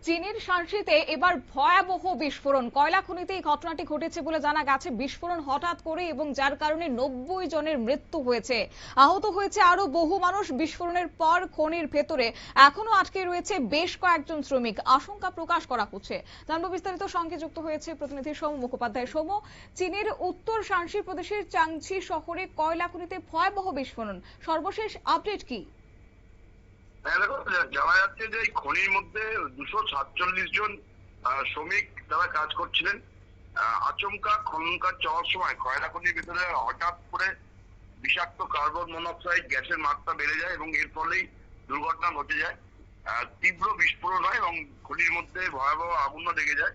চীনের শানসিতে এবার ভয়াবহ বিস্ফোরণ। কয়লা খনিতে এই ঘটনাটি ঘটেছে বলে জানা গেছে। বিস্ফোরণ হঠাৎ করে এবং যার কারণে 90 জনের মৃত্যু হয়েছে, আহত হয়েছে আরো বহু মানুষ। বিস্ফোরণের পর খনির ভেতরে এখনো আটকে রয়েছে বেশ কয়েকজন শ্রমিক। আশঙ্কা প্রকাশ করা হচ্ছে। জানবো বিস্তারিত, সঙ্গে যুক্ত হয়েছে প্রতিনিধি সৌম মুখোপাধ্যায়। সৌম, চীনের উত্তর শানসি প্রদেশের চাংছি শহরে কয়লা খনিতে ভয়াবহ বিস্ফোরণ, সর্বশেষ আপডেট কি? দেখো, জানা যাচ্ছে যে খনির মধ্যে 247 জন শ্রমিক তারা কাজ করছিলেন। আচমকা খনন কাজ চলার সময় কয়লা খনির ভিতরে হঠাৎ করে বিষাক্ত কার্বন মনোক্সাইড গ্যাসের মাত্রা বেড়ে যায় এবং এর ফলেই দুর্ঘটনা ঘটে যায়। তীব্র বিস্ফোরণ হয় এবং খনির মধ্যে ভয়াবহ আগুন লেগে যায়।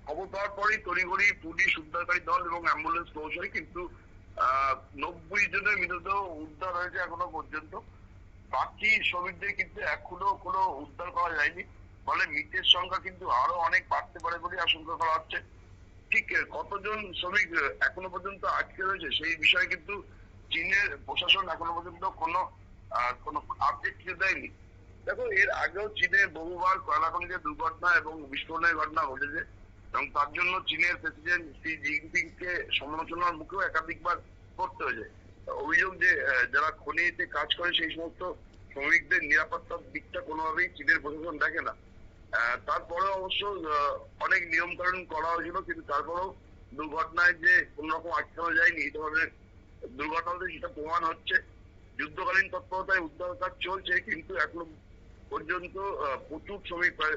খবর পাওয়ার পরেই তড়িঘড়ি পুলিশ, উদ্ধারকারী দল এবং অ্যাম্বুলেন্স পৌঁছায়, কিন্তু 90 জনের মৃতদেহ উদ্ধার হয়েছে এখনো পর্যন্ত। বাকি শ্রমিকদের কিন্তু এখনো কোনো উদ্ধার করা যায়নি, ফলে মৃতের সংখ্যা কিন্তু আরো অনেক বাড়তে পারে বলে আশঙ্কা করা হচ্ছে। ঠিক কতজন শ্রমিক এখনো পর্যন্ত আটকে রয়েছে সেই বিষয়ে কিন্তু চীনের প্রশাসন এখনো পর্যন্ত কোনো আপডেট দিয়ে দেয়নি। দেখো, এর আগেও চীনে বহুবার কয়লা খনিতে দুর্ঘটনা এবং বিস্ফোরণের ঘটনা ঘটেছে এবং তার জন্য চীনের প্রেসিডেন্ট শি জিনপিং কে সমালোচনার মুখেও একাধিকবার পড়তে হয়েছে। অভিযোগ যে যারা খনিতে কাজ করে সেই সমস্ত শ্রমিকদের নিরাপত্তার দিকটা কোনোভাবেই চীনের প্রশাসন দেখে না। তারপরে অবশ্য অনেক নিয়ম কানুন করা হয়েছিল, কিন্তু তারপরেও দুর্ঘটনায় যে কোন রকম আটকানো যায়নি এই ধরনের দুর্ঘটনাতে সেটা প্রমাণ হচ্ছে। যুদ্ধকালীন তৎপরতায় উদ্ধার কাজ চলছে, কিন্তু এখনো পর্যন্ত প্রচুর শ্রমিক, প্রায়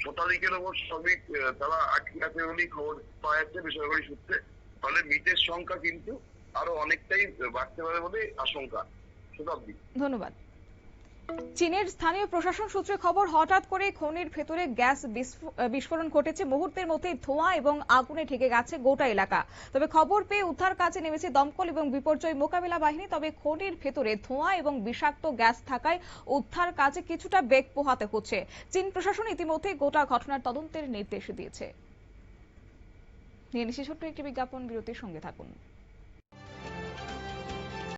শতাধিকের ওপর শ্রমিক তারা আটকে আছে বলেই খবর পাওয়া যাচ্ছে বেসরকারি সূত্রে। ফলে মৃতের সংখ্যা কিন্তু আরো অনেকটাই বাড়তে পারে বলে আশঙ্কা। শতাব্দী, ধন্যবাদ। চীনের স্থানীয় প্রশাসন সূত্রে খবর, হঠাৎ করে খনির ভেতরে গ্যাস বিস্ফোরণ ঘটেছে। মুহূর্তের মধ্যে ধোঁয়া এবং আগুনে ঢেকে গেছে গোটা এলাকা। তবে খবর পেয়ে উদ্ধার কাজে নেমেছে দমকল এবং বিপর্যয় মোকাবিলা বাহিনী। তবে খনির ভেতরে ধোঁয়া এবং বিষাক্ত গ্যাস থাকায় উদ্ধার কাজে কিছুটা বেগ পোহাতে হচ্ছে। চীন প্রশাসন ইতিমধ্যে গোটা ঘটনার তদন্তের নির্দেশ দিয়েছে। নিয়ে নিচ্ছি ছোট্ট একটি বিজ্ঞাপন বিরতির, সঙ্গে থাকুন।